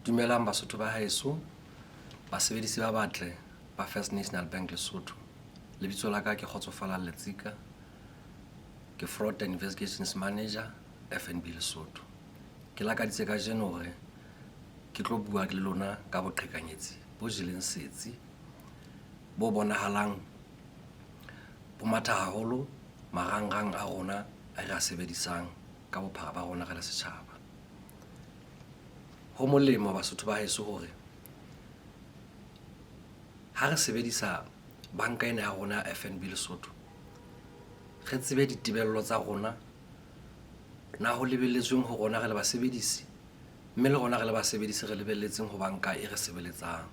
Dumelang Basotho ba haeso, basebedisi ba batle ba First National Bank Lesotho. Lebitso la ka ke Kgotsofala Letsika, ke Fraud and Investigations Manager FNB Lesotho. Ke lakaditse ka jeno hore ke tlo bua le lona ka boqhekanyetsi bo jeleng setsi bo bonahalang bo matha haholo marangrang a rona a re a sebedisang ka bophara ba rona ka le setjhaba. Ho molemo Basotho ba heso hore ha re sebedisa banka ena ya rona ya FNB Lesotho, re tsebe ditebello tsa rona na ho lebelletsweng ho rona re le basebedisi, mme le rona re le basebedisi re lebelletseng ho banka e re sebeletsang.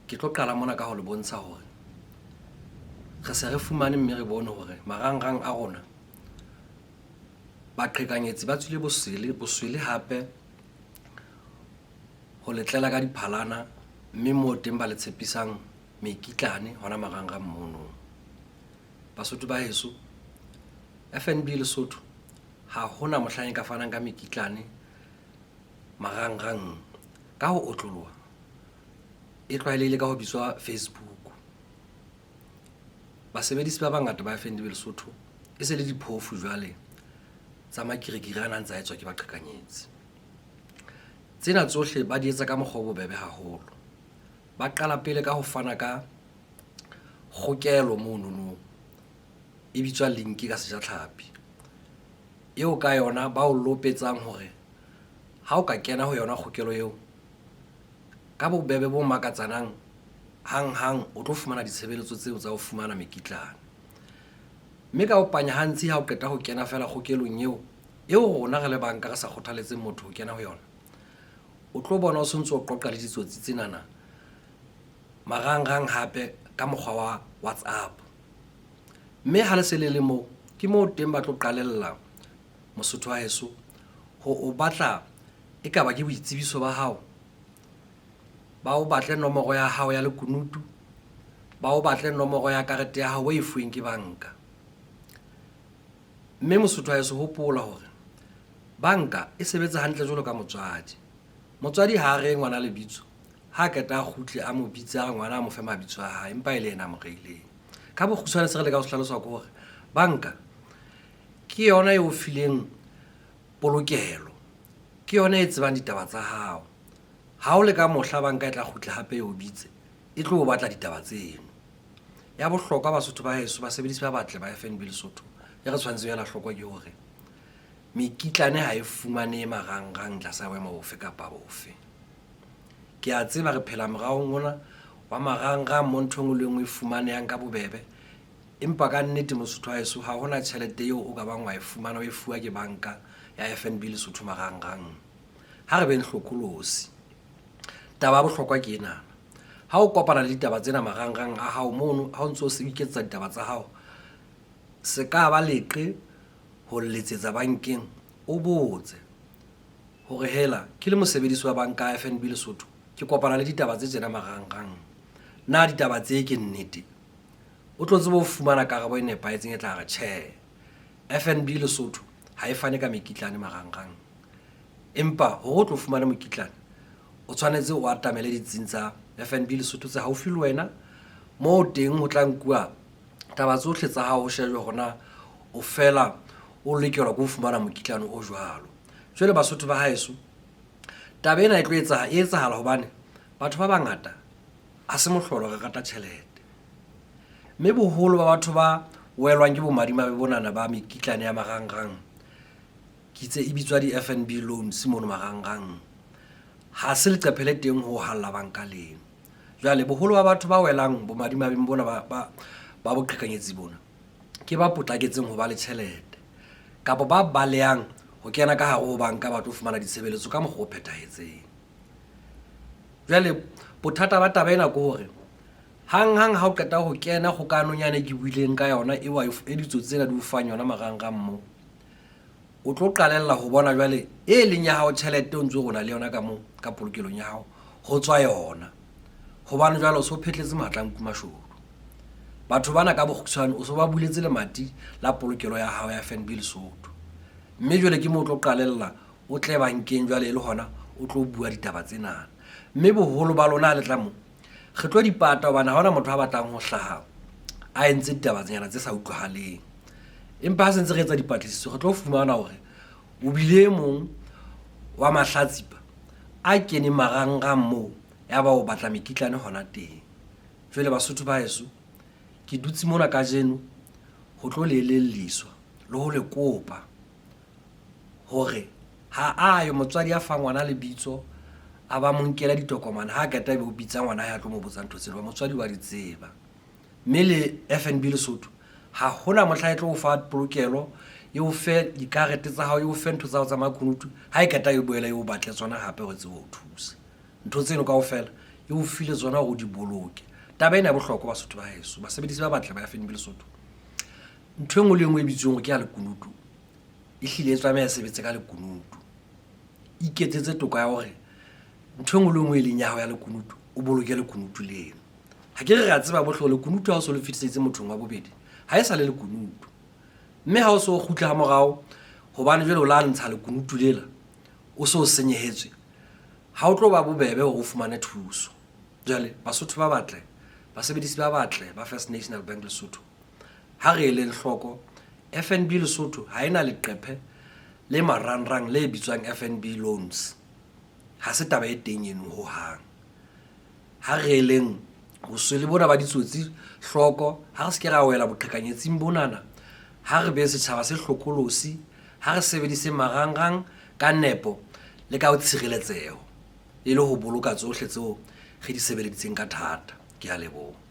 Ke tlo qala mona ka ho le bontsha hore re se re fumane mme re bone hore marangrang a rona baqhekanyetsi ba tswile boswele hape ho letlela ka diphalana, mme mo teng ba le tshepisang mekitlane hona marangrang mono. Basotho ba heso, FNB Lesotho ha hona mohlanye ka fanang ka mekitlane marangrang ka ho otloloha. E tlwaelehile ka ho bitswa Facebook. Basebedisi ba bangata ba FNB Lesotho e se le diphofu jwale tsa makirikiri ana ntse a etswa ke baqhekanyetsi. Tsena tsohle ba di etsa ka mokgwa o bobebe haholo. Ba qala pele ka ho fana ka kgokelo monono e bitswa link ka sejatlhapi, eo ka yona ba o lopetsang hore ha o ka kena ho yona kgokelo eo ka bobebe bo makatsanang, hang o tlo fumana ditshebeletso tseo tsa ho fumana mekitlane. Mme ka ho panya hantsi ha o qeta ho kena fela kgokelong eo rona re le banka re sa kgothaletseng motho ho kena ho yona, o tlo bona o sontso o qoqa le ditsotsi tsenana marangrang hape ka mokgwa wa WhatsApp. Mme ha le se le moo ke moo teng ba tlo qalella Mosotho wa heso ho o batla e ka ba ke boitsebiso ba hao, ba o batle nomoro ya hao ya lekunutu, ba o batle nomoro ya karete ya hao e fuweng ke banka. Mme Mosotho wa heso hopola hore banka e sebetsa hantle jwalo ka motswadi. Motswadi ha re ngwana lebitso, ha keta a kgutle a mo bitsa ngwana a mo fe mabitso a hae empa ile ena mo reileng. Ka bokgutshwane se re le ka ho hlalosa ko hore banka ke yona e o fileng polokelo, ke yona e tsebang ditaba tsa hao. Ha o le ka mohla banka e tla kgutla hape e o bitse, e tlo o batla ditaba tseno. Ya bohlokwa Basotho ba heso, basebedisi ba batle ba FNB Lesotho, ya re tshwantseng ya la hlokwa ke hore mekitlane ha e fumane marangrang tlasa boemo bofe kapa bofe. Ke a tseba re phela moraong ona wa marangrang mo nthong le nngwe e fumanehang ka bobebe, empa ka nnete Mosotho wa heso ha hona tjhelete eo o ka bang wa e fumana o e fuwa ke banka ya FNB Lesotho marangrang. Ha re beng hlokolosi, taba ya bohlokwa ke ena: ha o kopana le ditaba tsena marangrang a hao mono, ha o ntso o se iketsa ditaba tsa hao, se ka ba leqe ho letsetsa bankeng o botse hore hela ke le mosebedisi wa banka ya FNB Lesotho, ke kopana le ditaba tse tsena marangrang, na ditaba tse ke nnete? O tlo tsebe ho fumana karabo e nepahetseng e tla re tjhe, FNB Lesotho ha e fane ka mekitlane marangrang. Empa hore o tlo fumana mokitlane, o tshwanetse o atamele ditsing tsa FNB Lesotho tse haufi le wena, moo teng ho tla nkuwa taba tsohle tsa hao, o shejwe hona o fela o lokelwa ke ho fumana mokitlane o jwalo. Jwale Basotho ba haeso, taba ena e tlo etsahala hobane batho ba bangata ha se mohlolo re rata tjhelete, mme boholo ba batho ba welwang ke bomadimabe bonana ba mekitlane ya marangrang ke itse e bitswa di-FNB loans mono marangrang, ha se leqephe le teng ho halla banka leno. Jwale boholo ba batho ba welang bomadimabeng bona ba boqhekanyetsi bona ke ba potlaketseng ho ba le tjhelete, kapa ba balehang ho kena ka hare ho banka ba tlo fumana ditshebeletso ka mokgwa o phethahetseng. Jwale bothata ba taba ena ke hore hang ha o qeta ho kena kgokaanong yane ke buileng ka yona e ditsotsi tsena di o fang yona marangrang moo, o tlo qalella ho bona jwale e leng ya hao tjhelete o ntso rona le yona ka moo ka polokelong ya hao ho tswa yona, hobane jwale o so phetletse matlang mashodu. Batho bana ka bokgutshwane o so ba buletse le mati la polokelo ya hao ya FNB Lesotho, mme jwale ke mo o tlo qalella o tle bankeng jwale e le hona o tlo bua ditaba tsena. Mme boholo ba lona le tla mo re tlo dipata hobane ha hona motho a batlang ho hlaha a entse ditaba tsenyana tse sa utlwahaleng. Empa ha sentse re etsa dipatlisiso re tlo fumana hore o bile e mong wa mahlatsipa a kene marangrang moo ya ba o batla mekitlane hona teng. Jwale Basotho ba heso, ke dutse mona kajeno ho tlo le elelliswa le ho le kopa hore ha ayo motswadi a fa ngwana lebitso a ba mo nkela ditokomane ha ka tabe o bitsa ngwana ya tlo mo botsa ntho tsena motswadi wa di tseba. Mme le FNB Lesotho ha hona mohla e tlo o fa polokelo e o fe dikarete tsa hao e o fe ntho tsa hao tsa makunutu ha e ka tabe e boela e o batle tsona hape ho tsebo o thusa. Ntho tseno kaofela e o file tsona ho di boloke. Taba ena ya bohlokwa Basotho ba heso, basebedisi ba batle ba FNB Lesotho. Ntho engwe le engwe e bitswang ke ya lekunutu ehlile e tsamaya e sebetse ka lekunutu. Iketsetse toka ya hore ntho engwe le engwe e leng ya hao ya lekunutu o boloke lekunutu leno. Ha ke re ra tseba bohlole lekunutu ha o so le fitisetse mothong wa bobedi ha e sa le lekunutu. Mme ha o so kgutla ha morao hobane jwale o la ntsha lekunutu lela o so senyehetswe, ha o tlo ba bobebe hore o fumane thuso. Jwale Basotho ba batle, basebedisi ba batle ba First National Bank Lesotho, ha re le hloko FNB Lesotho ha ena leqephe le marangrang le bitswang FNB loans. Ha se taba e teng eno ho hang. Ha re leng ho se le bona ba ditsotsi hloko, ha re se ke ra wela boqhekanyetsing bonana, ha re be setjhaba se hlokolosi, ha re sebedise marangrang ka nepo le ka ho tshireletseho e le ho boloka tsohle tseo re di sebeleditseng ka thata. Ke a leboha.